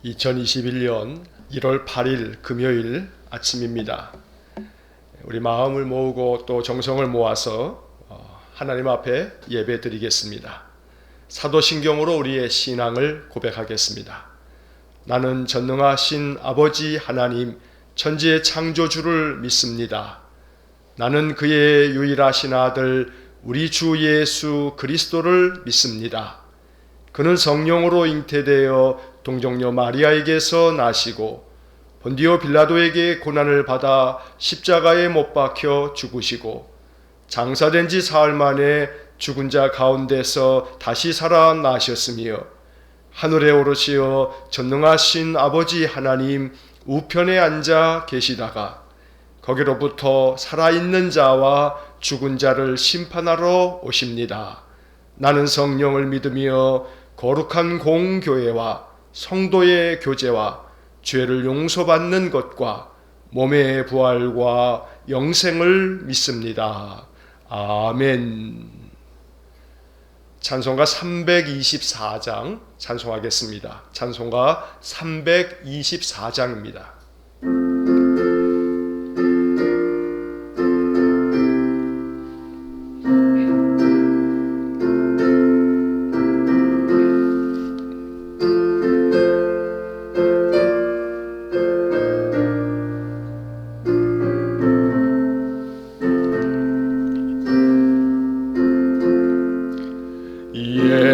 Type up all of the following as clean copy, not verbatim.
2021년 1월 8일 금요일 아침입니다. 우리 마음을 모으고 또 정성을 모아서 하나님 앞에 예배 드리겠습니다. 사도신경으로 우리의 신앙을 고백하겠습니다. 나는 전능하신 아버지 하나님 천지의 창조주를 믿습니다. 나는 그의 유일하신 아들 우리 주 예수 그리스도를 믿습니다. 그는 성령으로 잉태되어 동정녀 마리아에게서 나시고 본디오 빌라도에게 고난을 받아 십자가에 못 박혀 죽으시고 장사된 지 사흘 만에 죽은 자 가운데서 다시 살아나셨으며 하늘에 오르시어 전능하신 아버지 하나님 우편에 앉아 계시다가 거기로부터 살아있는 자와 죽은 자를 심판하러 오십니다. 나는 성령을 믿으며 거룩한 공교회와 성도의 교제와 죄를 용서받는 것과 몸의 부활과 영생을 믿습니다. 아멘. 찬송가 324장 찬송하겠습니다. 찬송가 324장입니다.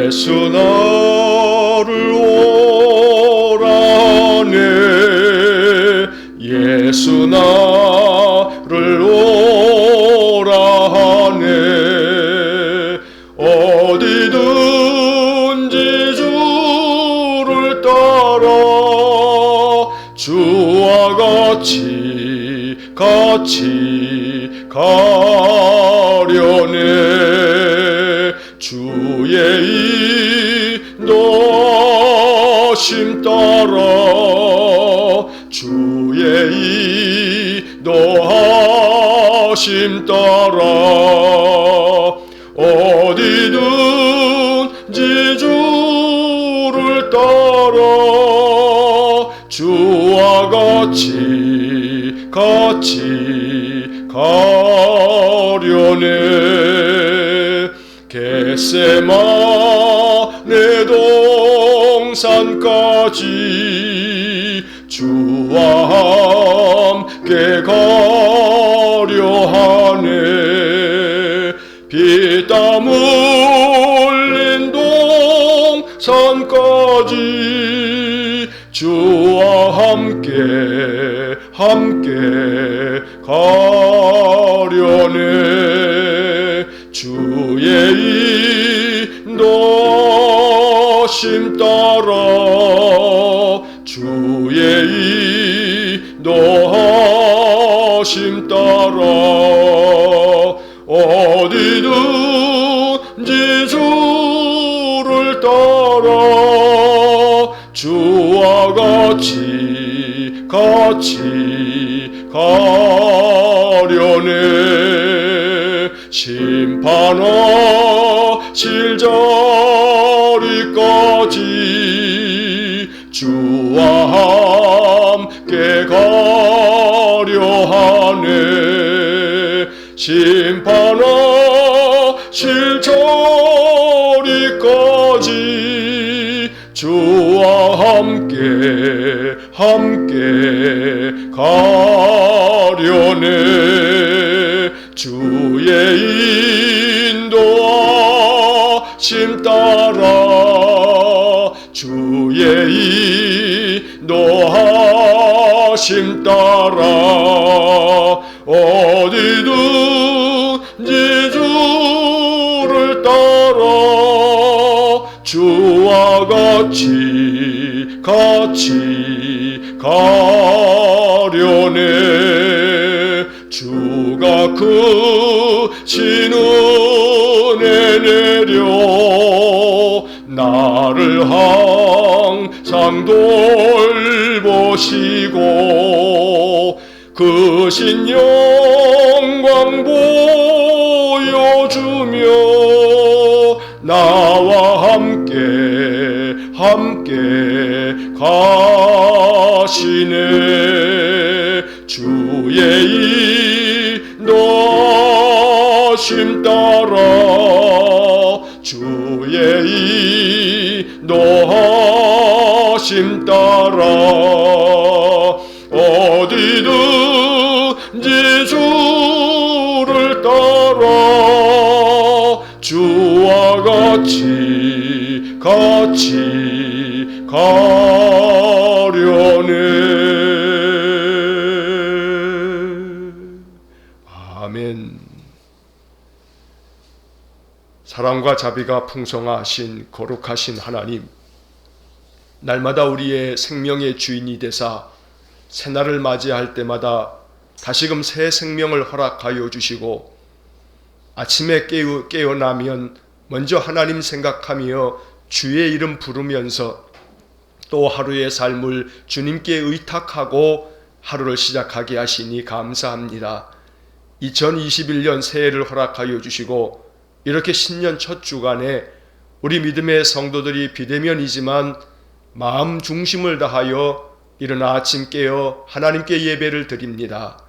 예수 나를 오라네 예수 나를 오라네 어디든지 주를 따라 주와 같이 가려네 주의 인도하심 따라 주의 인도하심 따라 어디든지 주를 따라 주와 같이 가려네 겟세마네 동산까지 주와 함께 가려하네 피땀 흘린 동산까지 주와 함께 가려네 주의 인도하심 따라 주의 인도하심 따라 어디든지 주를 따라 주와 같이 가려네 심판하실 자리까지 주와 함께 가려하네 심판하실 자리까지 주와 함께 가려네 주의 인도하심 따라 주의 인도하심 따라 어디든지 주를 따라 주와 같이 가려네 주가 크신 은혜 내려 나를 항상 돌보시고 크신 영광 보여주며 나와 함께 가려네 인도하시네. 주의 인도하심 따라 주의 인도하심 따라 어디든지 주를 따라 주와 같이 가려네. 아멘. 사랑과 자비가 풍성하신 거룩하신 하나님, 날마다 우리의 생명의 주인이 되사 새날을 맞이할 때마다 다시금 새 생명을 허락하여 주시고, 아침에 깨어나면 먼저 하나님 생각하며 주의 이름 부르면서 또 하루의 삶을 주님께 의탁하고 하루를 시작하게 하시니 감사합니다. 2021년 새해를 허락하여 주시고, 이렇게 신년 첫 주간에 우리 믿음의 성도들이 비대면이지만 마음 중심을 다하여 일어나 아침 깨어 하나님께 예배를 드립니다.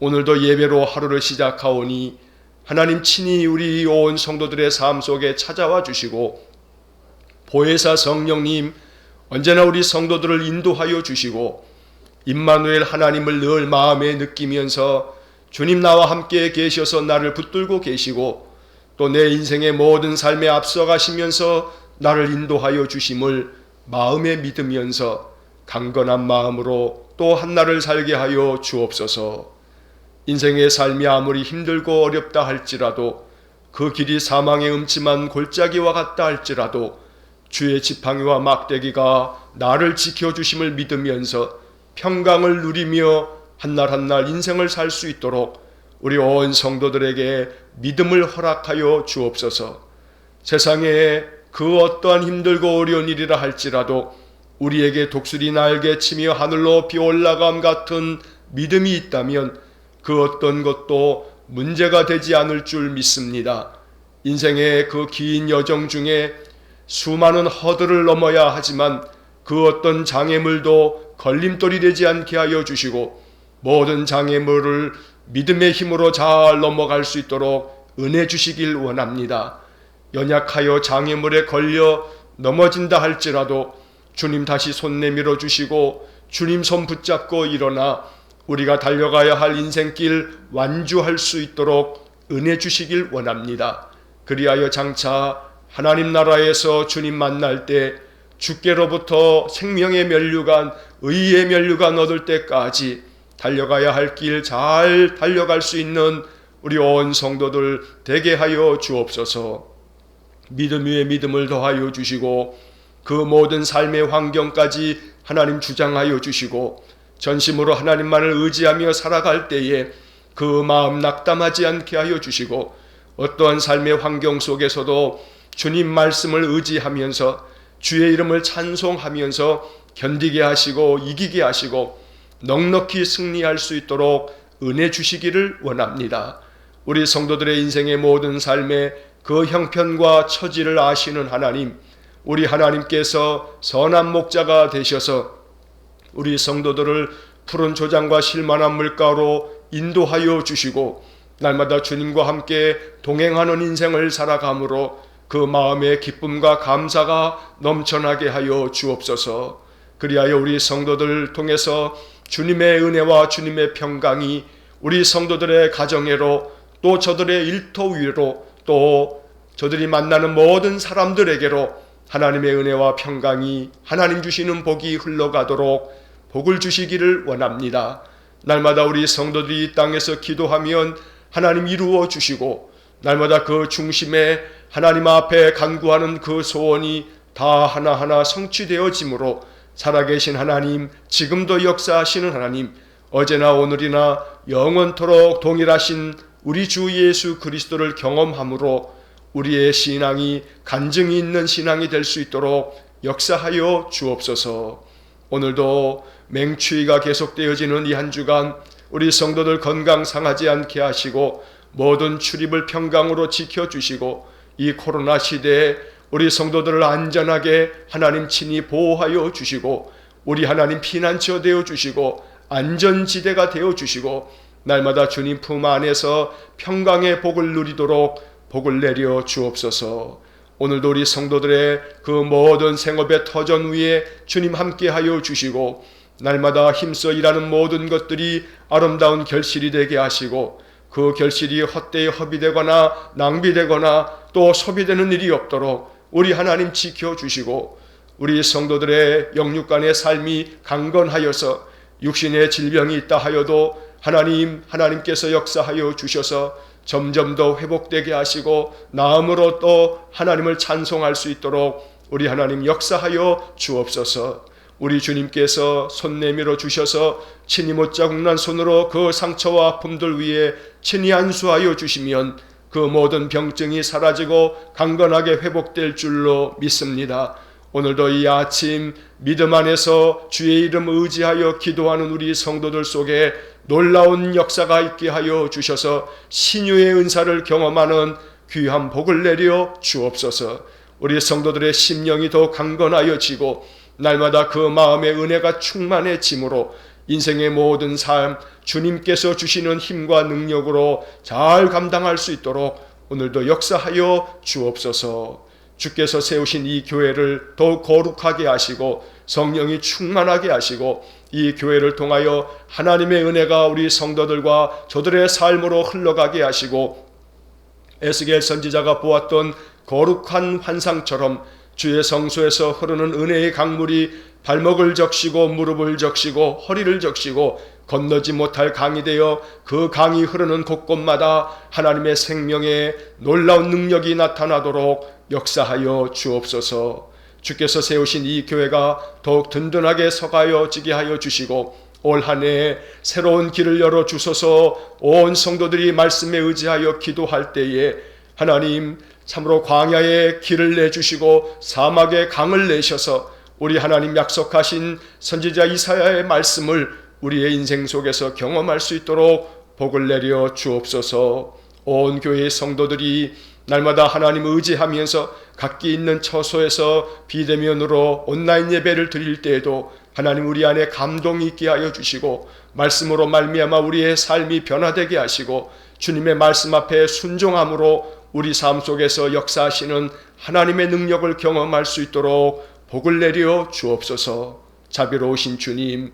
오늘도 예배로 하루를 시작하오니 하나님 친히 우리 온 성도들의 삶 속에 찾아와 주시고, 보혜사 성령님 언제나 우리 성도들을 인도하여 주시고, 임마누엘 하나님을 늘 마음에 느끼면서 주님 나와 함께 계셔서 나를 붙들고 계시고, 또 내 인생의 모든 삶에 앞서가시면서 나를 인도하여 주심을 마음에 믿으면서 강건한 마음으로 또 한날을 살게 하여 주옵소서. 인생의 삶이 아무리 힘들고 어렵다 할지라도, 그 길이 사망의 음침한 골짜기와 같다 할지라도 주의 지팡이와 막대기가 나를 지켜주심을 믿으면서 평강을 누리며 한날 한날 인생을 살 수 있도록 우리 온 성도들에게 믿음을 허락하여 주옵소서. 세상에 그 어떠한 힘들고 어려운 일이라 할지라도 우리에게 독수리 날개 치며 하늘로 비올라감 같은 믿음이 있다면 그 어떤 것도 문제가 되지 않을 줄 믿습니다. 인생의 그 긴 여정 중에 수많은 허들을 넘어야 하지만 그 어떤 장애물도 걸림돌이 되지 않게 하여 주시고, 모든 장애물을 믿음의 힘으로 잘 넘어갈 수 있도록 은혜 주시길 원합니다. 연약하여 장애물에 걸려 넘어진다 할지라도 주님 다시 손 내밀어 주시고 주님 손 붙잡고 일어나 우리가 달려가야 할 인생길 완주할 수 있도록 은혜 주시길 원합니다. 그리하여 장차 하나님 나라에서 주님 만날 때 주께로부터 생명의 면류관, 의의 면류관 얻을 때까지 달려가야 할 길 잘 달려갈 수 있는 우리 온 성도들 되게 하여 주옵소서. 믿음 위에 믿음을 더하여 주시고 그 모든 삶의 환경까지 하나님 주장하여 주시고, 전심으로 하나님만을 의지하며 살아갈 때에 그 마음 낙담하지 않게 하여 주시고, 어떠한 삶의 환경 속에서도 주님 말씀을 의지하면서 주의 이름을 찬송하면서 견디게 하시고 이기게 하시고 넉넉히 승리할 수 있도록 은혜 주시기를 원합니다. 우리 성도들의 인생의 모든 삶에 그 형편과 처지를 아시는 하나님, 우리 하나님께서 선한 목자가 되셔서 우리 성도들을 푸른 조장과 실만한 물가로 인도하여 주시고 날마다 주님과 함께 동행하는 인생을 살아감으로 그 마음의 기쁨과 감사가 넘쳐나게 하여 주옵소서. 그리하여 우리 성도들을 통해서 주님의 은혜와 주님의 평강이 우리 성도들의 가정에로 또 저들의 일터 위로 또 저들이 만나는 모든 사람들에게로 하나님의 은혜와 평강이 하나님 주시는 복이 흘러가도록 복을 주시기를 원합니다. 날마다 우리 성도들이 이 땅에서 기도하면 하나님 이루어 주시고 날마다 그 중심에 하나님 앞에 간구하는 그 소원이 다 하나하나 성취되어지므로 살아계신 하나님, 지금도 역사하시는 하나님, 어제나 오늘이나 영원토록 동일하신 우리 주 예수 그리스도를 경험함으로 우리의 신앙이 간증이 있는 신앙이 될 수 있도록 역사하여 주옵소서. 오늘도 맹추위가 계속되어지는 이 한 주간 우리 성도들 건강 상하지 않게 하시고 모든 출입을 평강으로 지켜주시고 이 코로나 시대에 우리 성도들을 안전하게 하나님 친히 보호하여 주시고 우리 하나님 피난처 되어 주시고 안전지대가 되어 주시고 날마다 주님 품 안에서 평강의 복을 누리도록 복을 내려 주옵소서. 오늘도 우리 성도들의 그 모든 생업의 터전 위에 주님 함께하여 주시고 날마다 힘써 일하는 모든 것들이 아름다운 결실이 되게 하시고 그 결실이 헛되이 허비되거나 낭비되거나 또 소비되는 일이 없도록 우리 하나님 지켜주시고 우리 성도들의 영육간의 삶이 강건하여서 육신의 질병이 있다 하여도 하나님께서 역사하여 주셔서 점점 더 회복되게 하시고 나음으로 또 하나님을 찬송할 수 있도록 우리 하나님 역사하여 주옵소서. 우리 주님께서 손 내밀어 주셔서 친히 못 자국난 손으로 그 상처와 아픔들 위에 친히 안수하여 주시면 그 모든 병증이 사라지고 강건하게 회복될 줄로 믿습니다. 오늘도 이 아침 믿음 안에서 주의 이름 의지하여 기도하는 우리 성도들 속에 놀라운 역사가 있게 하여 주셔서 신유의 은사를 경험하는 귀한 복을 내려 주옵소서. 우리 성도들의 심령이 더 강건하여지고 날마다 그 마음의 은혜가 충만해짐으로 인생의 모든 삶 주님께서 주시는 힘과 능력으로 잘 감당할 수 있도록 오늘도 역사하여 주옵소서. 주께서 세우신 이 교회를 더욱 거룩하게 하시고 성령이 충만하게 하시고 이 교회를 통하여 하나님의 은혜가 우리 성도들과 저들의 삶으로 흘러가게 하시고 에스겔 선지자가 보았던 거룩한 환상처럼 주의 성소에서 흐르는 은혜의 강물이 발목을 적시고 무릎을 적시고 허리를 적시고 건너지 못할 강이 되어 그 강이 흐르는 곳곳마다 하나님의 생명의 놀라운 능력이 나타나도록 역사하여 주옵소서. 주께서 세우신 이 교회가 더욱 든든하게 서가여지게 하여 주시고 올 한 해 새로운 길을 열어 주소서. 온 성도들이 말씀에 의지하여 기도할 때에 하나님 참으로 광야에 길을 내주시고 사막에 강을 내셔서 우리 하나님 약속하신 선지자 이사야의 말씀을 우리의 인생 속에서 경험할 수 있도록 복을 내려 주옵소서. 온 교회의 성도들이 날마다 하나님 의지하면서 각기 있는 처소에서 비대면으로 온라인 예배를 드릴 때에도 하나님 우리 안에 감동이 있게 하여 주시고 말씀으로 말미암아 우리의 삶이 변화되게 하시고 주님의 말씀 앞에 순종함으로 우리 삶 속에서 역사하시는 하나님의 능력을 경험할 수 있도록 복을 내려 주옵소서. 자비로우신 주님,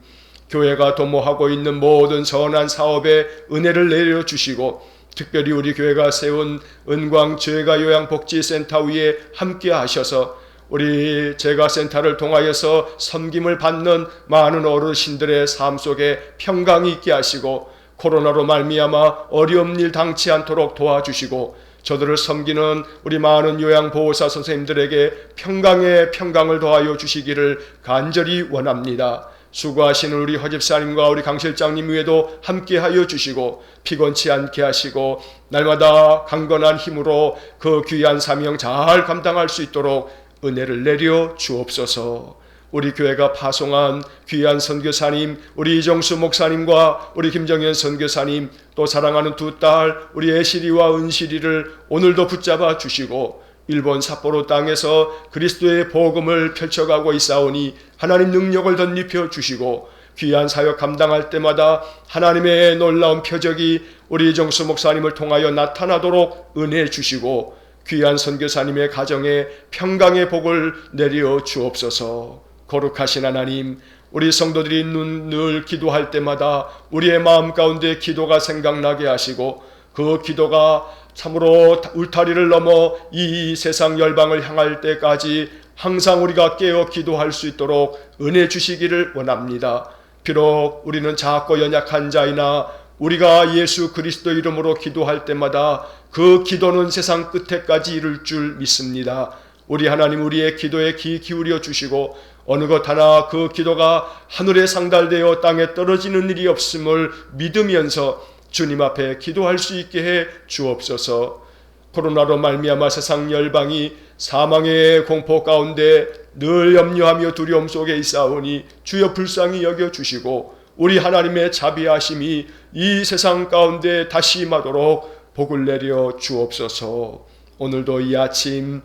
교회가 도모하고 있는 모든 선한 사업에 은혜를 내려 주시고 특별히 우리 교회가 세운 은광 재가 요양복지센터 위에 함께 하셔서 우리 재가센터를 통하여서 섬김을 받는 많은 어르신들의 삶 속에 평강이 있게 하시고 코로나로 말미암아 어려운 일 당치 않도록 도와주시고 저들을 섬기는 우리 많은 요양보호사 선생님들에게 평강의 평강을 더하여 주시기를 간절히 원합니다. 수고하시는 우리 허집사님과 우리 강실장님 위에도 함께하여 주시고 피곤치 않게 하시고 날마다 강건한 힘으로 그 귀한 사명 잘 감당할 수 있도록 은혜를 내려 주옵소서. 우리 교회가 파송한 귀한 선교사님 우리 이정수 목사님과 우리 김정현 선교사님 또 사랑하는 두 딸 우리 애시리와 은시리를 오늘도 붙잡아 주시고 일본 삿포로 땅에서 그리스도의 복음을 펼쳐가고 있사오니 하나님 능력을 덧입혀 주시고 귀한 사역 감당할 때마다 하나님의 놀라운 표적이 우리 이정수 목사님을 통하여 나타나도록 은혜 주시고 귀한 선교사님의 가정에 평강의 복을 내려 주옵소서. 거룩하신 하나님, 우리 성도들이 늘 기도할 때마다 우리의 마음 가운데 기도가 생각나게 하시고 그 기도가 참으로 울타리를 넘어 이 세상 열방을 향할 때까지 항상 우리가 깨어 기도할 수 있도록 은혜 주시기를 원합니다. 비록 우리는 작고 연약한 자이나 우리가 예수 그리스도 이름으로 기도할 때마다 그 기도는 세상 끝에까지 이룰 줄 믿습니다. 우리 하나님 우리의 기도에 귀 기울여 주시고 어느 것 하나 그 기도가 하늘에 상달되어 땅에 떨어지는 일이 없음을 믿으면서 주님 앞에 기도할 수 있게 해 주옵소서. 코로나로 말미암아 세상 열방이 사망의 공포 가운데 늘 염려하며 두려움 속에 있사오니 주여 불쌍히 여겨주시고 우리 하나님의 자비하심이 이 세상 가운데 다시 임하도록 복을 내려 주옵소서. 오늘도 이 아침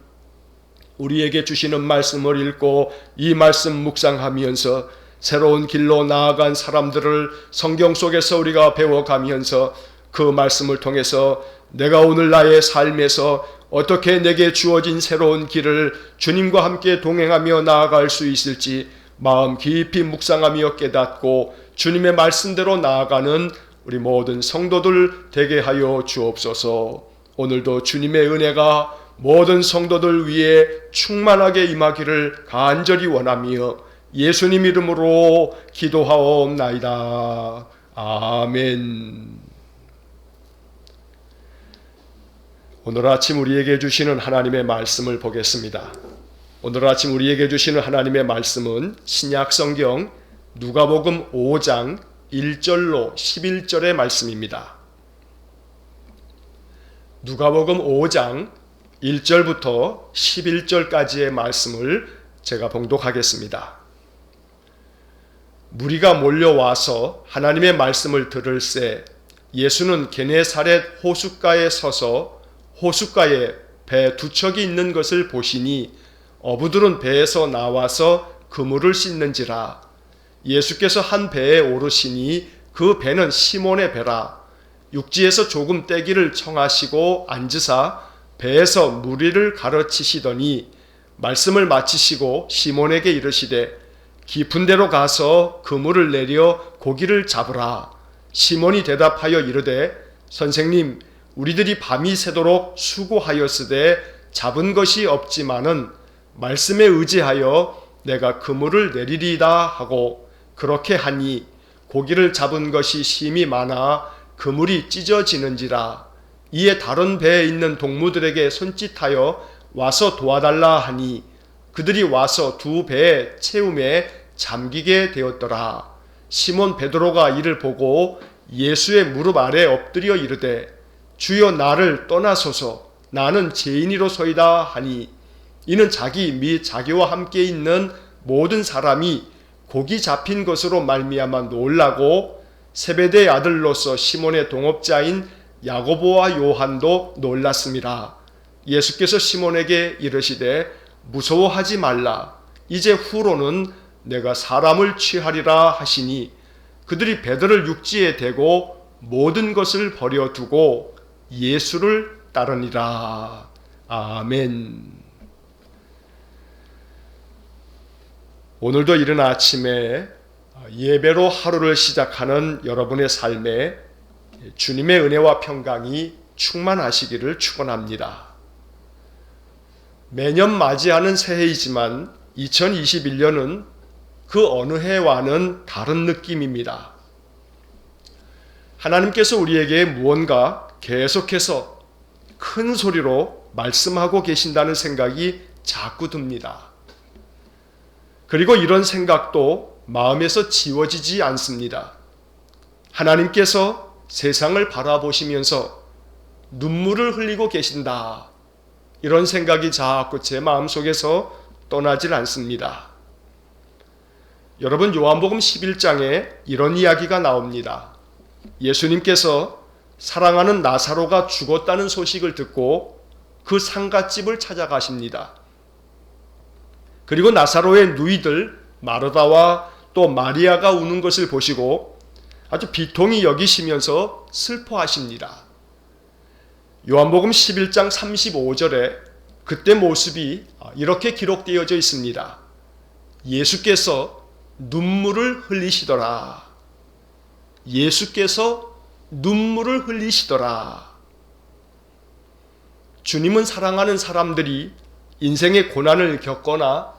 우리에게 주시는 말씀을 읽고 이 말씀 묵상하면서 새로운 길로 나아간 사람들을 성경 속에서 우리가 배워가면서 그 말씀을 통해서 내가 오늘 나의 삶에서 어떻게 내게 주어진 새로운 길을 주님과 함께 동행하며 나아갈 수 있을지 마음 깊이 묵상하며 깨닫고 주님의 말씀대로 나아가는 우리 모든 성도들 되게 하여 주옵소서. 오늘도 주님의 은혜가 모든 성도들 위에 충만하게 임하기를 간절히 원하며 예수님 이름으로 기도하옵나이다. 아멘. 오늘 아침 우리에게 주시는 하나님의 말씀을 보겠습니다. 오늘 아침 우리에게 주시는 하나님의 말씀은 신약 성경 누가복음 5장 1절로 11절의 말씀입니다. 누가복음 5장 1절부터 11절까지의 말씀을 제가 봉독하겠습니다. 무리가 몰려와서 하나님의 말씀을 들을새 예수는 게네사렛 호숫가에 서서 호숫가에 배 두 척이 있는 것을 보시니 어부들은 배에서 나와서 그물을 씻는지라. 예수께서 한 배에 오르시니 그 배는 시몬의 배라. 육지에서 조금 떼기를 청하시고 앉으사 배에서 무리를 가르치시더니 말씀을 마치시고 시몬에게 이르시되 깊은 데로 가서 그물을 내려 고기를 잡으라. 시몬이 대답하여 이르되 선생님, 우리들이 밤이 새도록 수고하였으되 잡은 것이 없지만은 말씀에 의지하여 내가 그물을 내리리이다 하고 그렇게 하니 고기를 잡은 것이 심히 많아 그물이 찢어지는지라. 이에 다른 배에 있는 동무들에게 손짓하여 와서 도와달라 하니 그들이 와서 두 배의 채움에 잠기게 되었더라. 시몬 베드로가 이를 보고 예수의 무릎 아래 엎드려 이르되 주여 나를 떠나소서 나는 죄인이로소이다 하니 이는 자기 및 자기와 함께 있는 모든 사람이 고기 잡힌 것으로 말미암아 놀라고 세베대의 아들로서 시몬의 동업자인 야고보와 요한도 놀랐습니다. 예수께서 시몬에게 이르시되 무서워하지 말라. 이제 후로는 내가 사람을 취하리라 하시니 그들이 배들을 육지에 대고 모든 것을 버려두고 예수를 따르니라. 아멘. 오늘도 이른 아침에 예배로 하루를 시작하는 여러분의 삶에 주님의 은혜와 평강이 충만하시기를 축원합니다. 매년 맞이하는 새해이지만 2021년은 그 어느 해와는 다른 느낌입니다. 하나님께서 우리에게 무언가 계속해서 큰 소리로 말씀하고 계신다는 생각이 자꾸 듭니다. 그리고 이런 생각도 마음에서 지워지지 않습니다. 하나님께서 세상을 바라보시면서 눈물을 흘리고 계신다. 이런 생각이 자꾸 제 마음속에서 떠나질 않습니다. 여러분, 요한복음 11장에 이런 이야기가 나옵니다. 예수님께서 사랑하는 나사로가 죽었다는 소식을 듣고 그 상갓집을 찾아가십니다. 그리고 나사로의 누이들 마르다와 또 마리아가 우는 것을 보시고 아주 비통히 여기시면서 슬퍼하십니다. 요한복음 11장 35절에 그때 모습이 이렇게 기록되어져 있습니다. 예수께서 눈물을 흘리시더라. 예수께서 눈물을 흘리시더라. 주님은 사랑하는 사람들이 인생의 고난을 겪거나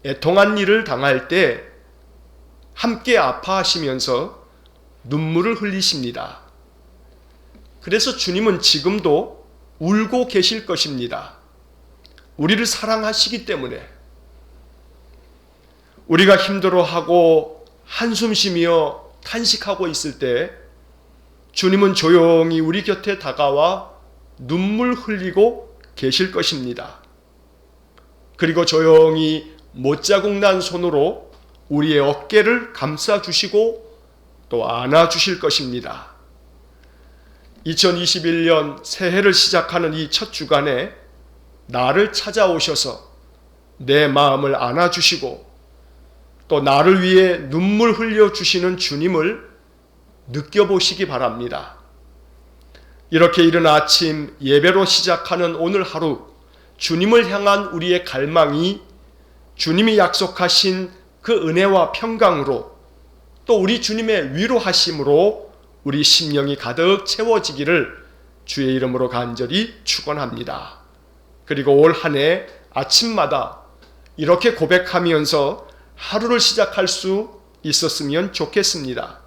애통한 일을 당할 때 함께 아파하시면서 눈물을 흘리십니다. 그래서 주님은 지금도 울고 계실 것입니다. 우리를 사랑하시기 때문에. 우리가 힘들어하고 한숨 쉬며 탄식하고 있을 때 주님은 조용히 우리 곁에 다가와 눈물 흘리고 계실 것입니다. 그리고 조용히 못자국 난 손으로 우리의 어깨를 감싸주시고 또 안아주실 것입니다. 2021년 새해를 시작하는 이 첫 주간에 나를 찾아오셔서 내 마음을 안아주시고 또 나를 위해 눈물 흘려주시는 주님을 느껴보시기 바랍니다. 이렇게 이른 아침 예배로 시작하는 오늘 하루, 주님을 향한 우리의 갈망이 주님이 약속하신 그 은혜와 평강으로 또 우리 주님의 위로하심으로 우리 심령이 가득 채워지기를 주의 이름으로 간절히 축원합니다. 그리고 올 한 해 아침마다 이렇게 고백하면서 하루를 시작할 수 있었으면 좋겠습니다.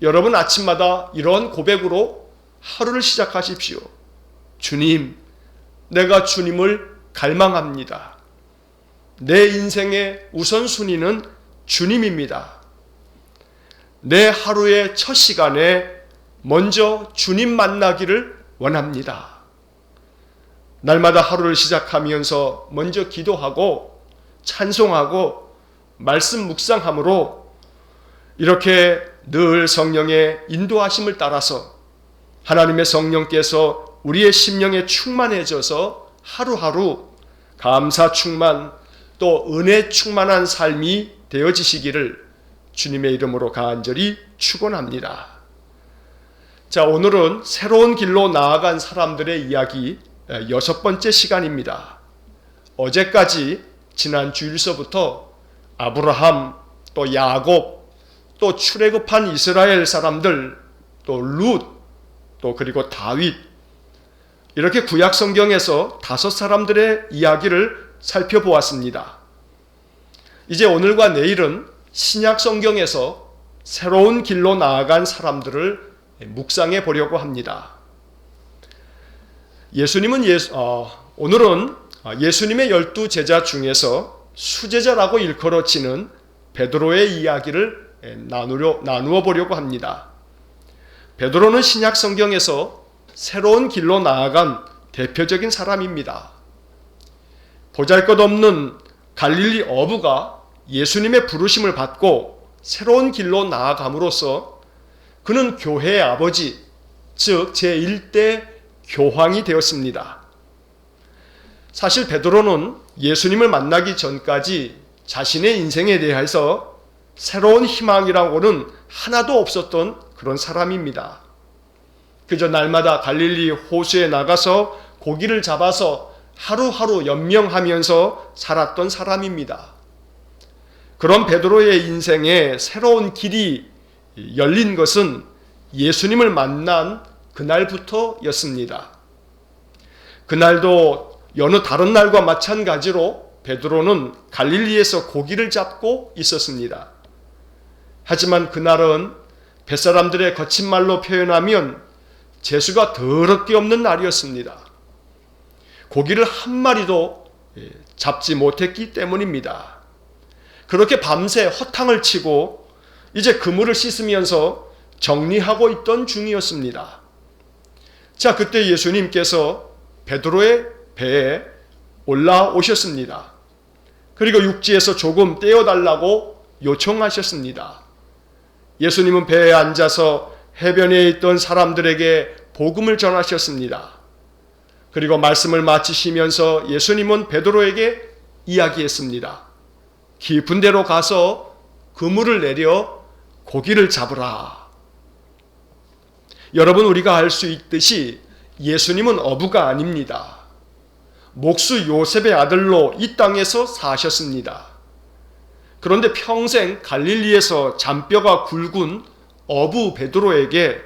여러분 아침마다 이런 고백으로 하루를 시작하십시오. 주님, 내가 주님을 갈망합니다. 내 인생의 우선순위는 주님입니다. 내 하루의 첫 시간에 먼저 주님 만나기를 원합니다. 날마다 하루를 시작하면서 먼저 기도하고 찬송하고 말씀 묵상함으로 이렇게 늘 성령의 인도하심을 따라서 하나님의 성령께서 우리의 심령에 충만해져서 하루하루 감사 충만 또 은혜 충만한 삶이 되어지시기를 주님의 이름으로 간절히 축원합니다. 자, 오늘은 새로운 길로 나아간 사람들의 이야기 6번째 시간입니다. 어제까지 지난 주일서부터 아브라함, 또 야곱, 또 출애굽한 이스라엘 사람들, 또 룻, 또 그리고 다윗, 이렇게 구약 성경에서 5사람들의 이야기를 살펴보았습니다. 이제 오늘과 내일은 신약 성경에서 새로운 길로 나아간 사람들을 묵상해 보려고 합니다. 오늘은 예수님의 12 제자 중에서 수제자라고 일컬어지는 베드로의 이야기를 나누어 보려고 합니다. 베드로는 신약 성경에서 새로운 길로 나아간 대표적인 사람입니다. 보잘것없는 갈릴리 어부가 예수님의 부르심을 받고 새로운 길로 나아감으로써 그는 교회의 아버지, 즉 제1대 교황이 되었습니다. 사실 베드로는 예수님을 만나기 전까지 자신의 인생에 대해서 새로운 희망이라고는 하나도 없었던 그런 사람입니다. 그저 날마다 갈릴리 호수에 나가서 고기를 잡아서 하루하루 연명하면서 살았던 사람입니다. 그런 베드로의 인생에 새로운 길이 열린 것은 예수님을 만난 그날부터였습니다. 그날도 여느 다른 날과 마찬가지로 베드로는 갈릴리에서 고기를 잡고 있었습니다. 하지만 그날은 뱃사람들의 거친 말로 표현하면 재수가 더럽게 없는 날이었습니다. 고기를 한 마리도 잡지 못했기 때문입니다. 그렇게 밤새 허탕을 치고 이제 그물을 씻으면서 정리하고 있던 중이었습니다. 자, 그때 예수님께서 베드로의 배에 올라오셨습니다. 그리고 육지에서 조금 떼어달라고 요청하셨습니다. 예수님은 배에 앉아서 해변에 있던 사람들에게 복음을 전하셨습니다. 그리고 말씀을 마치시면서 예수님은 베드로에게 이야기했습니다. 깊은 데로 가서 그물을 내려 고기를 잡으라. 여러분, 우리가 알 수 있듯이 예수님은 어부가 아닙니다. 목수 요셉의 아들로 이 땅에서 사셨습니다. 그런데 평생 갈릴리에서 잔뼈가 굵은 어부 베드로에게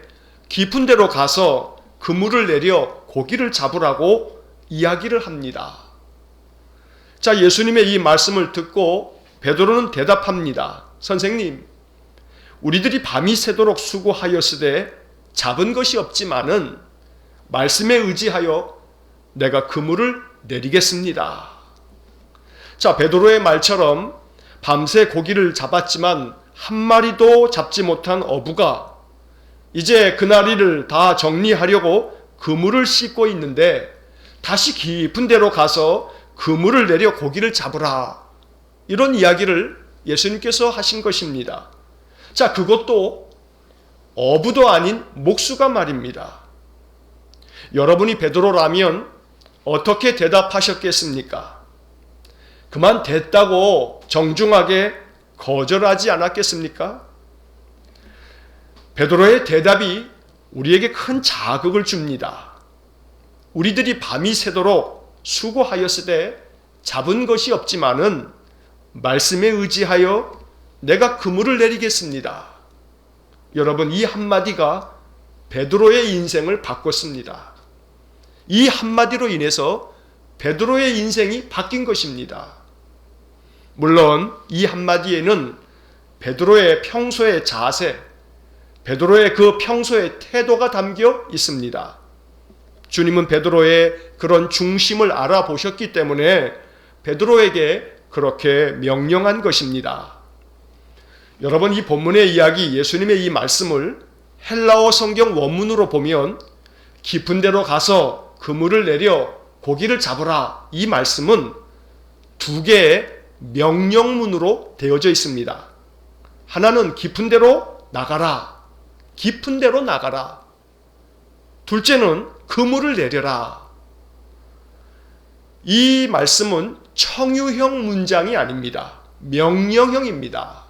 깊은 데로 가서 그물을 내려 고기를 잡으라고 이야기를 합니다. 자, 예수님의 이 말씀을 듣고 베드로는 대답합니다. 선생님, 우리들이 밤이 새도록 수고하였으되 잡은 것이 없지만은 말씀에 의지하여 내가 그물을 내리겠습니다. 자, 베드로의 말처럼 밤새 고기를 잡았지만 한 마리도 잡지 못한 어부가 이제 그날을 다 정리하려고 그물을 씻고 있는데 다시 깊은 데로 가서 그물을 내려 고기를 잡으라. 이런 이야기를 예수님께서 하신 것입니다. 자, 그것도 어부도 아닌 목수가 말입니다. 여러분이 베드로라면 어떻게 대답하셨겠습니까? 그만 됐다고 정중하게 거절하지 않았겠습니까? 베드로의 대답이 우리에게 큰 자극을 줍니다. 우리들이 밤이 새도록 수고하였으되 잡은 것이 없지만은 말씀에 의지하여 내가 그물을 내리겠습니다. 여러분, 이 한마디가 베드로의 인생을 바꿨습니다. 이 한마디로 인해서 베드로의 인생이 바뀐 것입니다. 물론 이 한마디에는 베드로의 평소의 자세, 베드로의 그 평소의 태도가 담겨 있습니다. 주님은 베드로의 그런 중심을 알아보셨기 때문에 베드로에게 그렇게 명령한 것입니다. 여러분, 이 본문의 이야기, 예수님의 이 말씀을 헬라어 성경 원문으로 보면 깊은 데로 가서 그물을 내려 고기를 잡으라, 이 말씀은 두 개의 명령문으로 되어져 있습니다. 하나는 깊은 데로 나가라, 깊은 데로 나가라. 둘째는 그물을 내려라. 이 말씀은 청유형 문장이 아닙니다. 명령형입니다.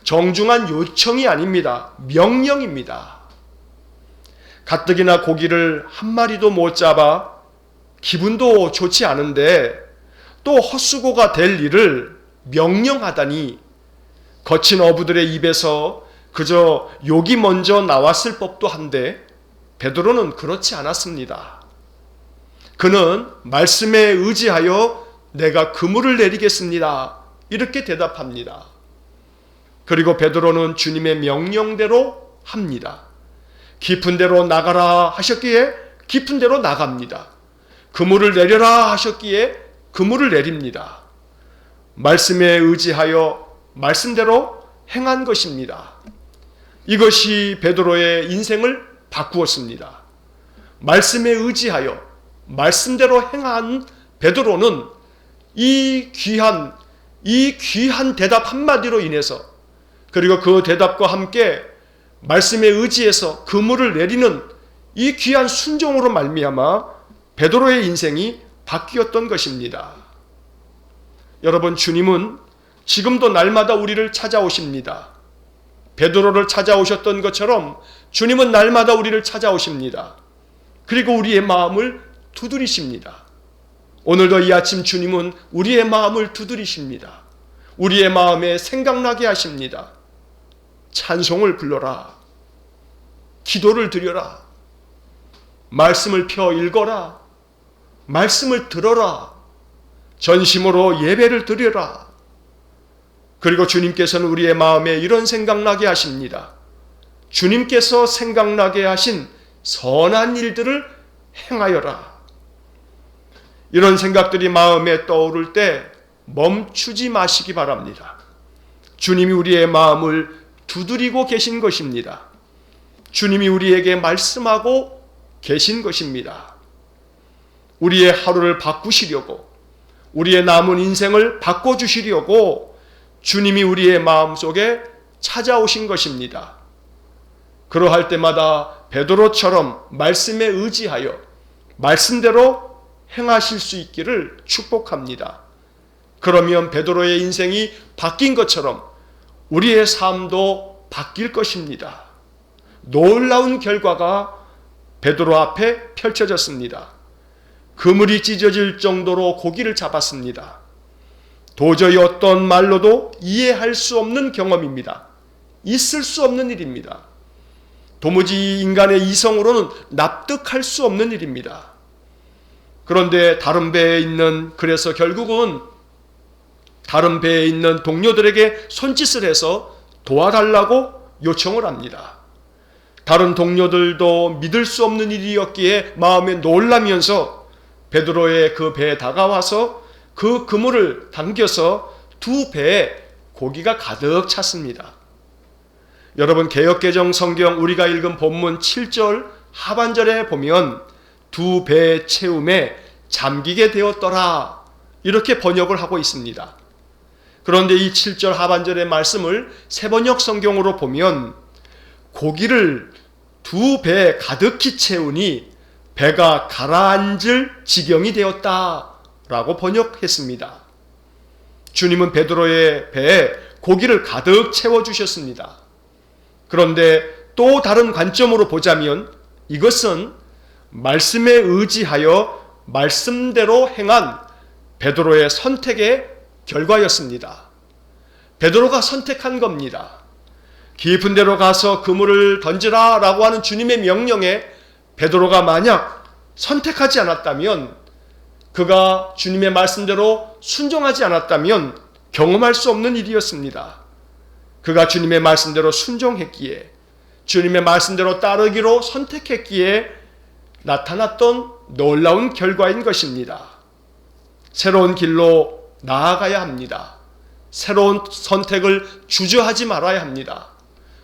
정중한 요청이 아닙니다. 명령입니다. 가뜩이나 고기를 한 마리도 못 잡아 기분도 좋지 않은데 또 헛수고가 될 일을 명령하다니, 거친 어부들의 입에서 그저 욕이 먼저 나왔을 법도 한데 베드로는 그렇지 않았습니다. 그는 말씀에 의지하여 내가 그물을 내리겠습니다, 이렇게 대답합니다. 그리고 베드로는 주님의 명령대로 합니다. 깊은 데로 나가라 하셨기에 깊은 데로 나갑니다. 그물을 내려라 하셨기에 그물을 내립니다. 말씀에 의지하여 말씀대로 행한 것입니다. 이것이 베드로의 인생을 바꾸었습니다. 말씀에 의지하여 말씀대로 행한 베드로는 이 귀한 대답 한마디로 인해서, 그리고 그 대답과 함께 말씀에 의지해서 그물을 내리는 이 귀한 순종으로 말미암아 베드로의 인생이 바뀌었던 것입니다. 여러분, 주님은 지금도 날마다 우리를 찾아오십니다. 베드로를 찾아오셨던 것처럼 주님은 날마다 우리를 찾아오십니다. 그리고 우리의 마음을 두드리십니다. 오늘도 이 아침 주님은 우리의 마음을 두드리십니다. 우리의 마음에 생각나게 하십니다. 찬송을 불러라, 기도를 드려라, 말씀을 펴 읽어라, 말씀을 들어라, 전심으로 예배를 드려라. 그리고 주님께서는 우리의 마음에 이런 생각나게 하십니다. 주님께서 생각나게 하신 선한 일들을 행하여라. 이런 생각들이 마음에 떠오를 때 멈추지 마시기 바랍니다. 주님이 우리의 마음을 두드리고 계신 것입니다. 주님이 우리에게 말씀하고 계신 것입니다. 우리의 하루를 바꾸시려고, 우리의 남은 인생을 바꿔주시려고 주님이 우리의 마음속에 찾아오신 것입니다. 그러할 때마다 베드로처럼 말씀에 의지하여 말씀대로 행하실 수 있기를 축복합니다. 그러면 베드로의 인생이 바뀐 것처럼 우리의 삶도 바뀔 것입니다. 놀라운 결과가 베드로 앞에 펼쳐졌습니다. 그물이 찢어질 정도로 고기를 잡았습니다. 도저히 어떤 말로도 이해할 수 없는 경험입니다. 있을 수 없는 일입니다. 도무지 인간의 이성으로는 납득할 수 없는 일입니다. 그런데 그래서 결국은 다른 배에 있는 동료들에게 손짓을 해서 도와달라고 요청을 합니다. 다른 동료들도 믿을 수 없는 일이었기에 마음에 놀라면서 베드로의 그 배에 다가와서 그 그물을 당겨서 두 배에 고기가 가득 찼습니다. 여러분, 개역개정 성경 우리가 읽은 본문 7절 하반절에 보면 두 배의 채움에 잠기게 되었더라, 이렇게 번역을 하고 있습니다. 그런데 이 7절 하반절의 말씀을 세번역 성경으로 보면 고기를 두 배에 가득히 채우니 배가 가라앉을 지경이 되었다라고 번역했습니다. 주님은 베드로의 배에 고기를 가득 채워주셨습니다. 그런데 또 다른 관점으로 보자면 이것은 말씀에 의지하여 말씀대로 행한 베드로의 선택의 결과였습니다. 베드로가 선택한 겁니다. 깊은 데로 가서 그물을 던지라 라고 하는 주님의 명령에 베드로가 만약 선택하지 않았다면, 그가 주님의 말씀대로 순종하지 않았다면 경험할 수 없는 일이었습니다. 그가 주님의 말씀대로 순종했기에, 주님의 말씀대로 따르기로 선택했기에 나타났던 놀라운 결과인 것입니다. 새로운 길로 나아가야 합니다. 새로운 선택을 주저하지 말아야 합니다.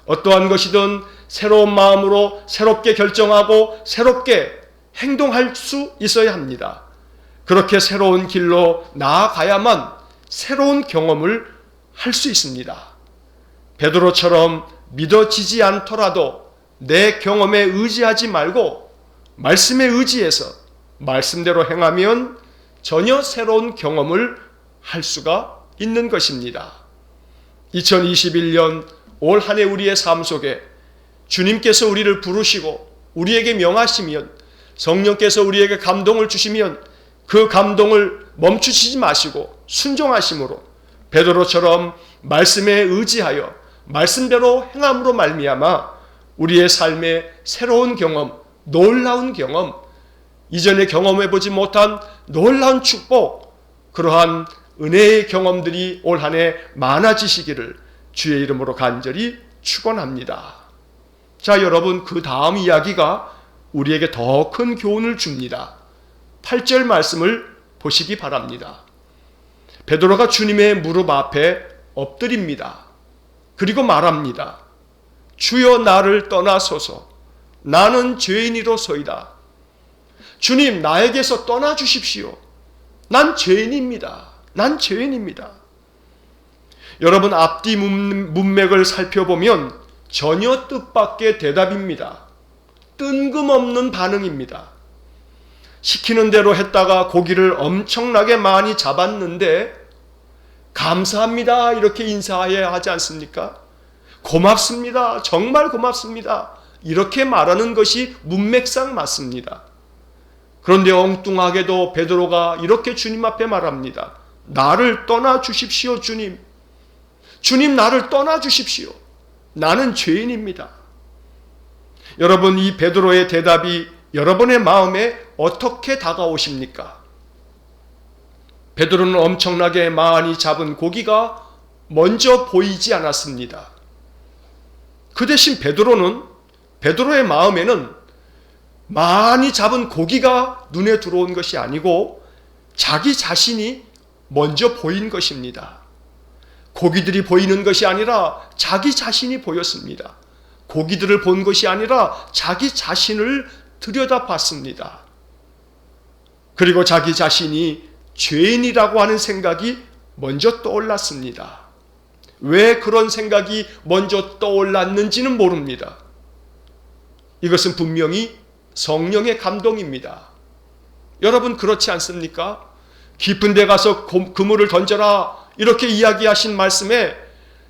어떠한 것이든 새로운 마음으로 새롭게 결정하고 새롭게 행동할 수 있어야 합니다. 그렇게 새로운 길로 나아가야만 새로운 경험을 할 수 있습니다. 베드로처럼 믿어지지 않더라도 내 경험에 의지하지 말고 말씀에 의지해서 말씀대로 행하면 전혀 새로운 경험을 할 수가 있는 것입니다. 2021년 올 한 해 우리의 삶 속에 주님께서 우리를 부르시고 우리에게 명하시면, 성령께서 우리에게 감동을 주시면 그 감동을 멈추시지 마시고 순종하심으로 베드로처럼 말씀에 의지하여 말씀대로 행함으로 말미암아 우리의 삶의 새로운 경험, 놀라운 경험, 이전에 경험해보지 못한 놀라운 축복, 그러한 은혜의 경험들이 올 한 해 많아지시기를 주의 이름으로 간절히 축원합니다. 자, 여러분, 그 다음 이야기가 우리에게 더 큰 교훈을 줍니다. 8절 말씀을 보시기 바랍니다. 베드로가 주님의 무릎 앞에 엎드립니다. 그리고 말합니다. 주여, 나를 떠나소서. 나는 죄인이로소이다. 주님, 나에게서 떠나 주십시오. 난 죄인입니다. 난 죄인입니다. 여러분, 앞뒤 문맥을 살펴보면 전혀 뜻밖의 대답입니다. 뜬금없는 반응입니다. 시키는 대로 했다가 고기를 엄청나게 많이 잡았는데 감사합니다 이렇게 인사해야 하지 않습니까? 고맙습니다, 정말 고맙습니다 이렇게 말하는 것이 문맥상 맞습니다. 그런데 엉뚱하게도 베드로가 이렇게 주님 앞에 말합니다. 나를 떠나 주십시오. 주님, 나를 떠나 주십시오. 나는 죄인입니다. 여러분, 이 베드로의 대답이 여러분의 마음에 어떻게 다가오십니까? 베드로는 엄청나게 많이 잡은 고기가 먼저 보이지 않았습니다. 그 대신 베드로의 마음에는 많이 잡은 고기가 눈에 들어온 것이 아니고 자기 자신이 먼저 보인 것입니다. 고기들이 보이는 것이 아니라 자기 자신이 보였습니다. 고기들을 본 것이 아니라 자기 자신을 들여다봤습니다. 그리고 자기 자신이 죄인이라고 하는 생각이 먼저 떠올랐습니다. 왜 그런 생각이 먼저 떠올랐는지는 모릅니다. 이것은 분명히 성령의 감동입니다. 여러분, 그렇지 않습니까? 깊은 데 가서 그물을 던져라 이렇게 이야기하신 말씀에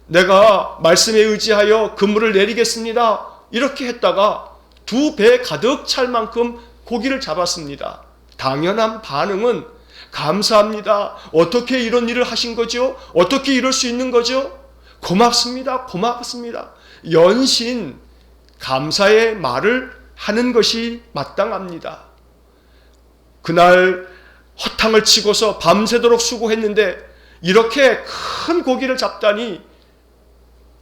내가 말씀에 의지하여 그물을 내리겠습니다 이렇게 했다가 2배 가득 찰 만큼 고기를 잡았습니다. 당연한 반응은 감사합니다. 어떻게 이런 일을 하신 거죠? 어떻게 이럴 수 있는 거죠? 고맙습니다. 고맙습니다. 연신 감사의 말을 하는 것이 마땅합니다. 그날 허탕을 치고서 밤새도록 수고했는데 이렇게 큰 고기를 잡다니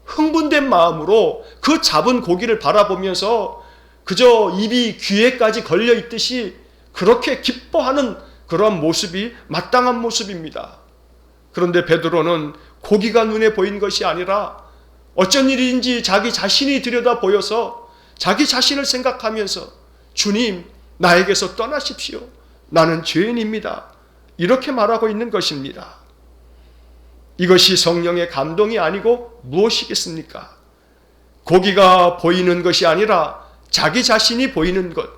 흥분된 마음으로 그 잡은 고기를 바라보면서 그저 입이 귀에까지 걸려 있듯이 그렇게 기뻐하는 그런 모습이 마땅한 모습입니다. 그런데 베드로는 고기가 눈에 보인 것이 아니라 어쩐 일인지 자기 자신이 들여다 보여서 자기 자신을 생각하면서 주님, 나에게서 떠나십시오. 나는 죄인입니다. 이렇게 말하고 있는 것입니다. 이것이 성령의 감동이 아니고 무엇이겠습니까? 고기가 보이는 것이 아니라 자기 자신이 보이는 것.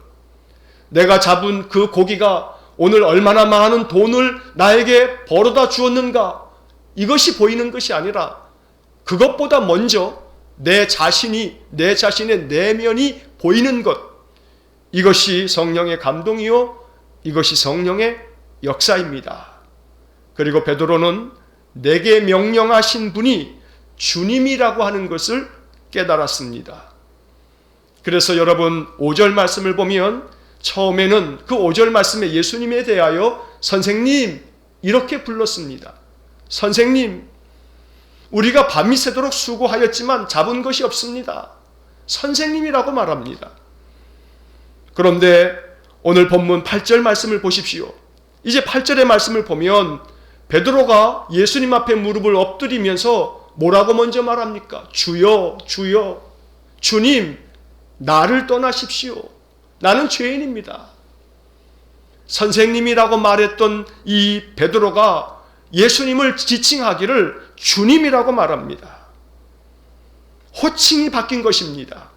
내가 잡은 그 고기가 오늘 얼마나 많은 돈을 나에게 벌어다 주었는가? 이것이 보이는 것이 아니라 그것보다 먼저 내 자신의 내면이 보이는 것, 이것이 성령의 감동이요, 이것이 성령의 역사입니다. 그리고 베드로는 내게 명령하신 분이 주님이라고 하는 것을 깨달았습니다. 그래서 여러분 5절 말씀을 보면 처음에는 그 5절 말씀에 예수님에 대하여 선생님 이렇게 불렀습니다. 선생님, 우리가 밤이 새도록 수고하였지만 잡은 것이 없습니다. 선생님이라고 말합니다. 그런데 오늘 본문 8절 말씀을 보십시오. 이제 8절의 말씀을 보면 베드로가 예수님 앞에 무릎을 엎드리면서 뭐라고 먼저 말합니까? 주여, 주여, 주님, 나를 떠나십시오. 나는 죄인입니다. 선생님이라고 말했던 이 베드로가 예수님을 지칭하기를 주님이라고 말합니다. 호칭이 바뀐 것입니다.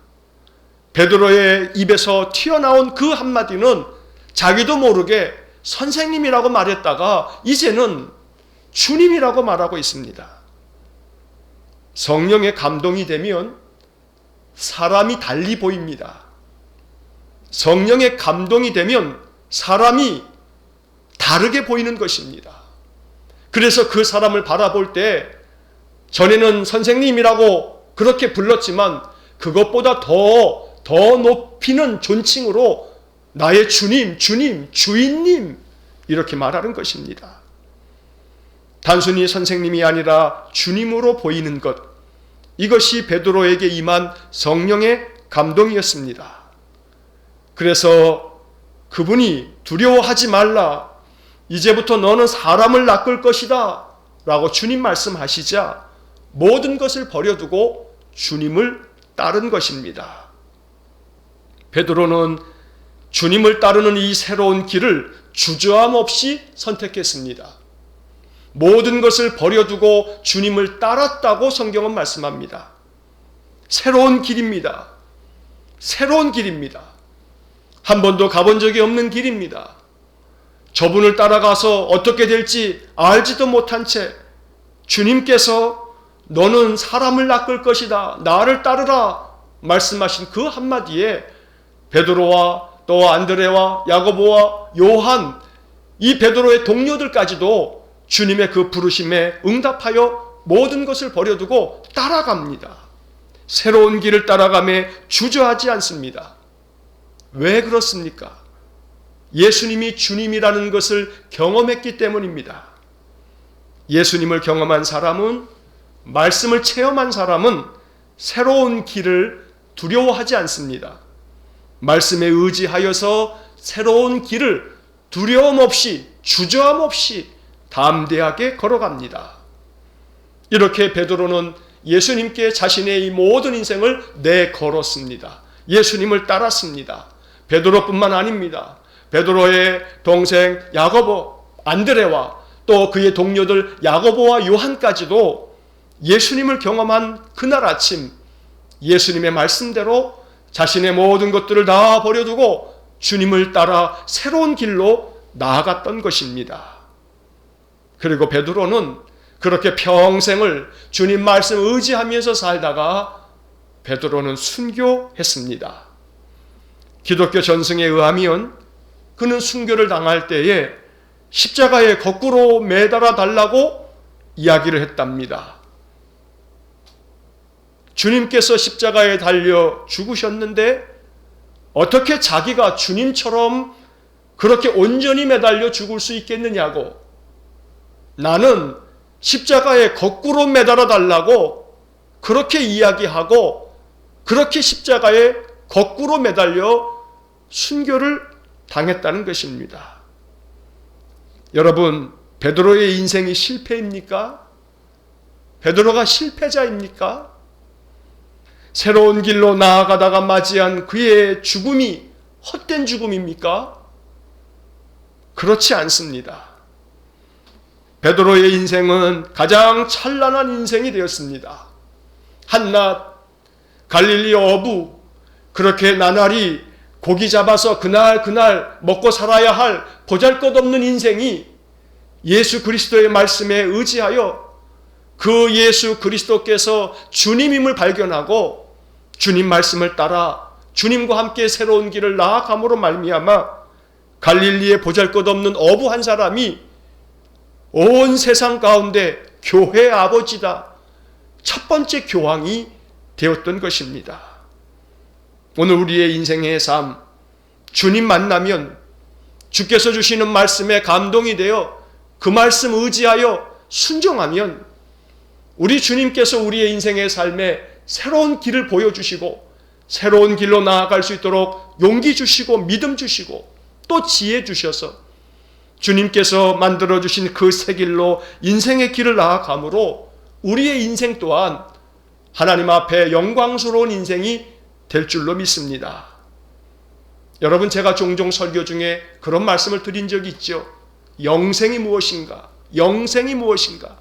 베드로의 입에서 튀어나온 그 한마디는 자기도 모르게 선생님이라고 말했다가 이제는 주님이라고 말하고 있습니다. 성령의 감동이 되면 사람이 달리 보입니다. 성령의 감동이 되면 사람이 다르게 보이는 것입니다. 그래서 그 사람을 바라볼 때 전에는 선생님이라고 그렇게 불렀지만 그것보다 더 높이는 존칭으로 나의 주님, 주인님 이렇게 말하는 것입니다. 단순히 선생님이 아니라 주님으로 보이는 것, 이것이 베드로에게 임한 성령의 감동이었습니다. 그래서 그분이 두려워하지 말라, 이제부터 너는 사람을 낚을 것이다 라고 주님 말씀하시자 모든 것을 버려두고 주님을 따른 것입니다. 베드로는 주님을 따르는 이 새로운 길을 주저함 없이 선택했습니다. 모든 것을 버려두고 주님을 따랐다고 성경은 말씀합니다. 새로운 길입니다. 새로운 길입니다. 한 번도 가본 적이 없는 길입니다. 저분을 따라가서 어떻게 될지 알지도 못한 채 주님께서 너는 사람을 낚을 것이다, 나를 따르라 말씀하신 그 한마디에 베드로와 또 안드레와 야고보와 요한, 이 베드로의 동료들까지도 주님의 그 부르심에 응답하여 모든 것을 버려두고 따라갑니다. 새로운 길을 따라가며 주저하지 않습니다. 왜 그렇습니까? 예수님이 주님이라는 것을 경험했기 때문입니다. 예수님을 경험한 사람은, 말씀을 체험한 사람은 새로운 길을 두려워하지 않습니다. 말씀에 의지하여서 새로운 길을 두려움 없이, 주저함 없이 담대하게 걸어갑니다. 이렇게 베드로는 예수님께 자신의 이 모든 인생을 내걸었습니다. 예수님을 따랐습니다. 베드로뿐만 아닙니다. 베드로의 동생 야고보, 안드레와 또 그의 동료들 야고보와 요한까지도 예수님을 경험한 그날 아침 예수님의 말씀대로 자신의 모든 것들을 다 버려두고 주님을 따라 새로운 길로 나아갔던 것입니다. 그리고 베드로는 그렇게 평생을 주님 말씀 의지하면서 살다가 베드로는 순교했습니다. 기독교 전승에 의하면 그는 순교를 당할 때에 십자가에 거꾸로 매달아 달라고 이야기를 했답니다. 주님께서 십자가에 달려 죽으셨는데 어떻게 자기가 주님처럼 그렇게 온전히 매달려 죽을 수 있겠느냐고, 나는 십자가에 거꾸로 매달아 달라고 그렇게 이야기하고 그렇게 십자가에 거꾸로 매달려 순교를 당했다는 것입니다. 여러분, 베드로의 인생이 실패입니까? 베드로가 실패자입니까? 새로운 길로 나아가다가 맞이한 그의 죽음이 헛된 죽음입니까? 그렇지 않습니다. 베드로의 인생은 가장 찬란한 인생이 되었습니다. 한낮 갈릴리 어부, 그렇게 나날이 고기 잡아서 그날 먹고 살아야 할 보잘것없는 인생이 예수 그리스도의 말씀에 의지하여 그 예수 그리스도께서 주님임을 발견하고 주님 말씀을 따라 주님과 함께 새로운 길을 나아감으로 말미암아 갈릴리에 보잘것없는 어부 한 사람이 온 세상 가운데 교회 아버지다, 첫 번째 교황이 되었던 것입니다. 오늘 우리의 인생의 삶, 주님 만나면 주께서 주시는 말씀에 감동이 되어 그 말씀 의지하여 순종하면 우리 주님께서 우리의 인생의 삶에 새로운 길을 보여주시고 새로운 길로 나아갈 수 있도록 용기 주시고 믿음 주시고 또 지혜 주셔서 주님께서 만들어주신 그 새 길로 인생의 길을 나아가므로 우리의 인생 또한 하나님 앞에 영광스러운 인생이 될 줄로 믿습니다. 여러분, 제가 종종 설교 중에 그런 말씀을 드린 적이 있죠. 영생이 무엇인가? 영생이 무엇인가?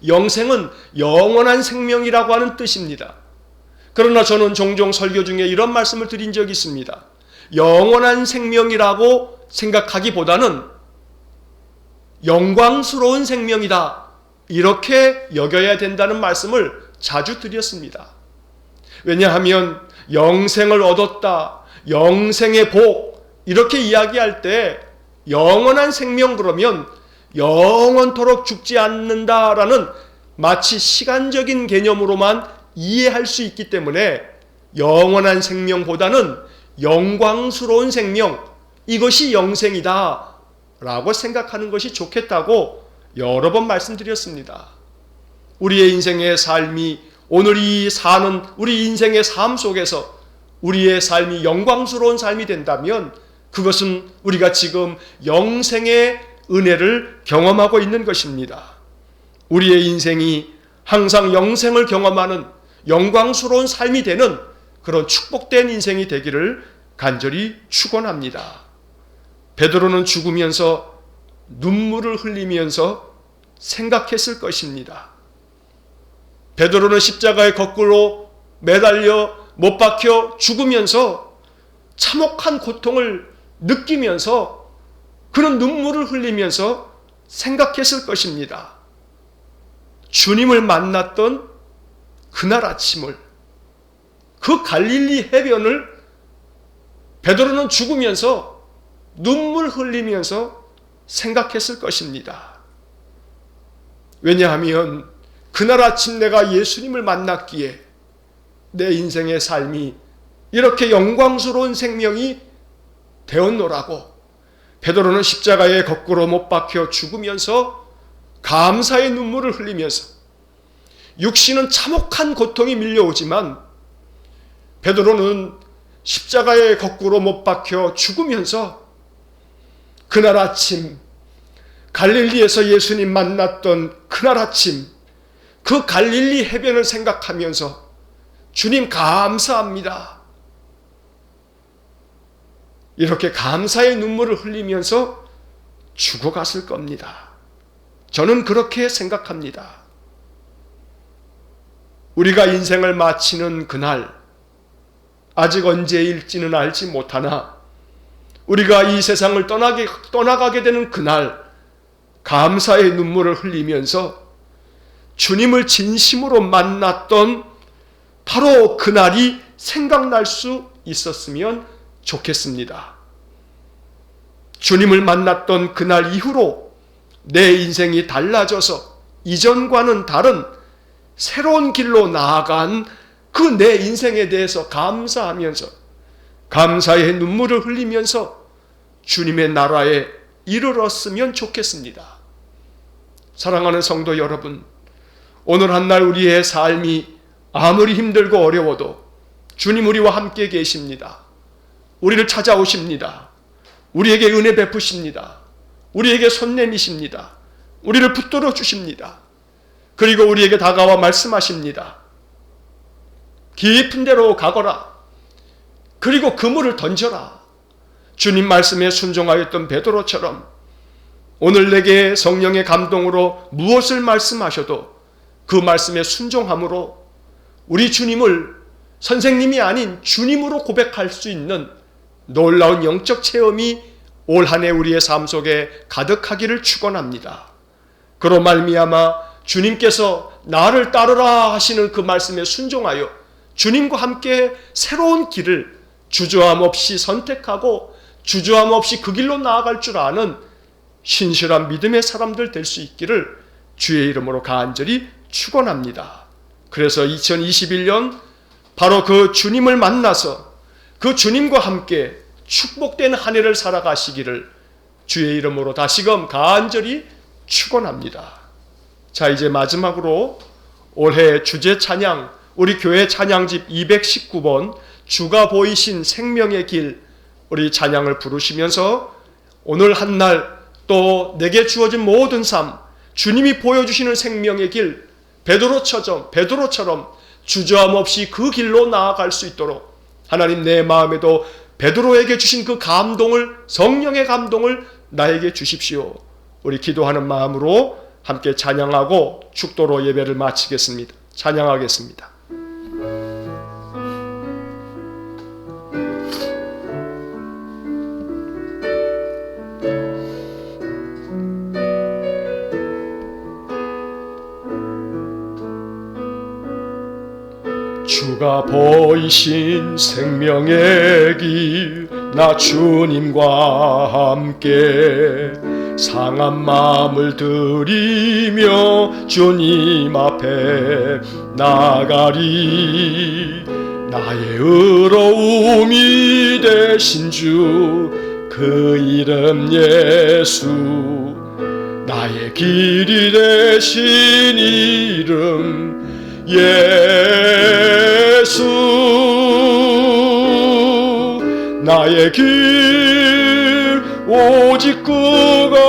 영생은 영원한 생명이라고 하는 뜻입니다. 그러나 저는 종종 설교 중에 이런 말씀을 드린 적이 있습니다. 영원한 생명이라고 생각하기보다는 영광스러운 생명이다, 이렇게 여겨야 된다는 말씀을 자주 드렸습니다. 왜냐하면 영생을 얻었다, 영생의 복, 이렇게 이야기할 때 영원한 생명 그러면 영원토록 죽지 않는다라는 마치 시간적인 개념으로만 이해할 수 있기 때문에 영원한 생명보다는 영광스러운 생명, 이것이 영생이다 라고 생각하는 것이 좋겠다고 여러 번 말씀드렸습니다. 우리의 인생의 삶이, 오늘 이 사는 우리 인생의 삶 속에서 우리의 삶이 영광스러운 삶이 된다면 그것은 우리가 지금 영생의 은혜를 경험하고 있는 것입니다. 우리의 인생이 항상 영생을 경험하는 영광스러운 삶이 되는 그런 축복된 인생이 되기를 간절히 축원합니다. 베드로는 죽으면서 눈물을 흘리면서 생각했을 것입니다. 베드로는 십자가에 거꾸로 매달려 못 박혀 죽으면서 참혹한 고통을 느끼면서 그는 눈물을 흘리면서 생각했을 것입니다. 주님을 만났던 그날 아침을, 그 갈릴리 해변을 베드로는 죽으면서 눈물 흘리면서 생각했을 것입니다. 왜냐하면 그날 아침 내가 예수님을 만났기에 내 인생의 삶이 이렇게 영광스러운 생명이 되었노라고 베드로는 십자가에 거꾸로 못 박혀 죽으면서 감사의 눈물을 흘리면서, 육신은 참혹한 고통이 밀려오지만 베드로는 십자가에 거꾸로 못 박혀 죽으면서 그날 아침, 갈릴리에서 예수님 만났던 그날 아침, 그 갈릴리 해변을 생각하면서 주님 감사합니다, 이렇게 감사의 눈물을 흘리면서 죽어갔을 겁니다. 저는 그렇게 생각합니다. 우리가 인생을 마치는 그날, 아직 언제일지는 알지 못하나 우리가 이 세상을 떠나가게 되는 그날 감사의 눈물을 흘리면서 주님을 진심으로 만났던 바로 그날이 생각날 수 있었으면 좋겠습니다. 주님을 만났던 그날 이후로 내 인생이 달라져서 이전과는 다른 새로운 길로 나아간 그 내 인생에 대해서 감사하면서 감사의 눈물을 흘리면서 주님의 나라에 이르렀으면 좋겠습니다. 사랑하는 성도 여러분, 오늘 한날 우리의 삶이 아무리 힘들고 어려워도 주님 우리와 함께 계십니다. 우리를 찾아오십니다. 우리에게 은혜 베푸십니다. 우리에게 손 내미십니다. 우리를 붙들어 주십니다. 그리고 우리에게 다가와 말씀하십니다. 깊은 데로 가거라. 그리고 그물을 던져라. 주님 말씀에 순종하였던 베드로처럼 오늘 내게 성령의 감동으로 무엇을 말씀하셔도 그 말씀에 순종함으로 우리 주님을 선생님이 아닌 주님으로 고백할 수 있는 놀라운 영적 체험이 올 한 해 우리의 삶 속에 가득하기를 축원합니다. 그로 말미암아 주님께서 나를 따르라 하시는 그 말씀에 순종하여 주님과 함께 새로운 길을 주저함 없이 선택하고 주저함 없이 그 길로 나아갈 줄 아는 신실한 믿음의 사람들 될 수 있기를 주의 이름으로 간절히 축원합니다. 그래서 2021년 바로 그 주님을 만나서 그 주님과 함께 축복된 한 해를 살아가시기를 주의 이름으로 다시금 간절히 축원합니다. 자, 이제 마지막으로 올해 주제 찬양, 우리 교회 찬양집 219번 주가 보이신 생명의 길, 우리 찬양을 부르시면서 오늘 한 날 또 내게 주어진 모든 삶, 주님이 보여주시는 생명의 길, 베드로처럼 주저함 없이 그 길로 나아갈 수 있도록 하나님 내 마음에도 베드로에게 주신 그 감동을, 성령의 감동을 나에게 주십시오. 우리 기도하는 마음으로 함께 찬양하고 축도로 예배를 마치겠습니다. 찬양하겠습니다. 주가 보이신 생명의 길, 나 주님과 함께 상한 마음을 들이며 주님 앞에 나가리. 나의 의로움이 되신 주, 그 이름 예수. 나의 길이 되신 이름 예수. 나의 길 오직 그가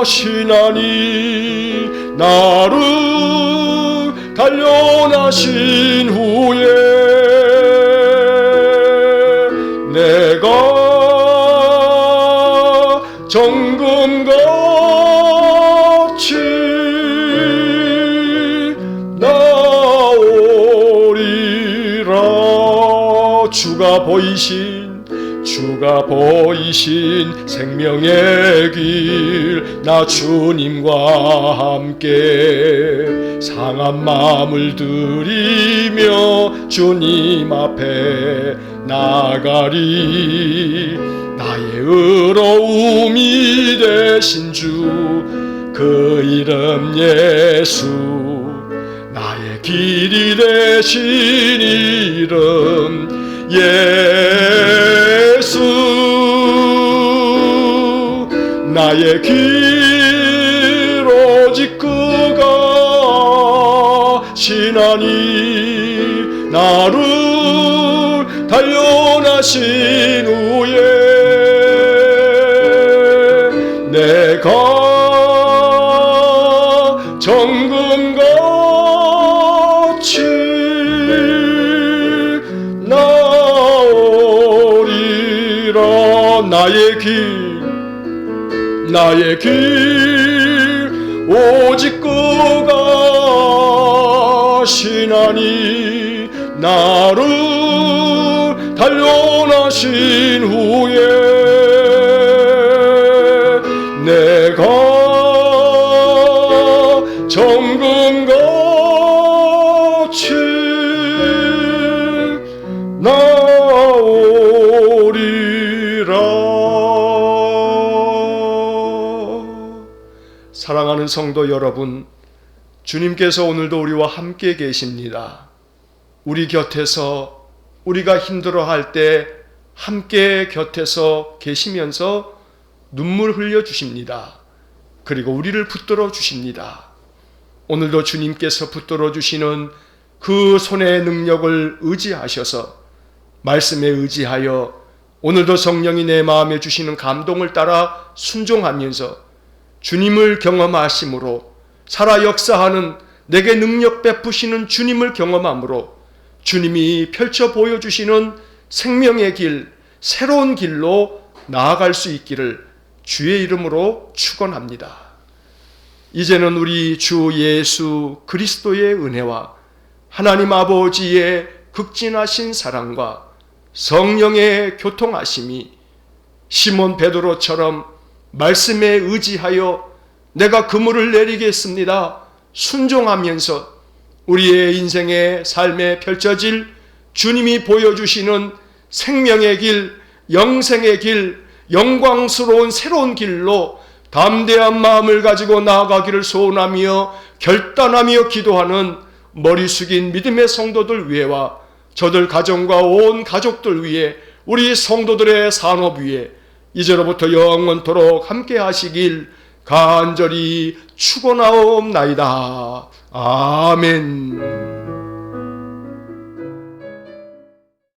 신하니, 나를 단련하신 후에 내가 정금같이 나오리라. 주가 보이신 생명의 길, 나 주님과 함께 상한 마음을 들이며 주님 앞에 나가리. 나의 의로움이 되신 주, 그 이름 예수. 나의 길이 되신 이름 예수. 나의 길 오직 그가 신하니, 나를 단련하신 후에 내가 정금같이 나오리라. 나의 길 오직 그가 신하니, 나를 단련하신 후에 내가 정금같이 나오리라. 사랑하는 성도 여러분, 주님께서 오늘도 우리와 함께 계십니다. 우리 곁에서, 우리가 힘들어할 때 함께 곁에서 계시면서 눈물 흘려 주십니다. 그리고 우리를 붙들어 주십니다. 오늘도 주님께서 붙들어 주시는 그 손의 능력을 의지하셔서, 말씀에 의지하여 오늘도 성령이 내 마음에 주시는 감동을 따라 순종하면서 주님을 경험하심으로, 살아 역사하는 내게 능력 베푸시는 주님을 경험함으로 주님이 펼쳐 보여주시는 생명의 길, 새로운 길로 나아갈 수 있기를 주의 이름으로 축원합니다. 이제는 우리 주 예수 그리스도의 은혜와 하나님 아버지의 극진하신 사랑과 성령의 교통하심이 시몬 베드로처럼 말씀에 의지하여 내가 그물을 내리겠습니다. 순종하면서 우리의 인생의 삶에 펼쳐질 주님이 보여주시는 생명의 길, 영생의 길, 영광스러운 새로운 길로 담대한 마음을 가지고 나아가기를 소원하며 결단하며 기도하는 머리 숙인 믿음의 성도들 위에와 저들 가정과 온 가족들 위에, 우리 성도들의 산업 위에 이제로부터 영원토록 함께 하시길 간절히 축원하옵나이다. 아멘.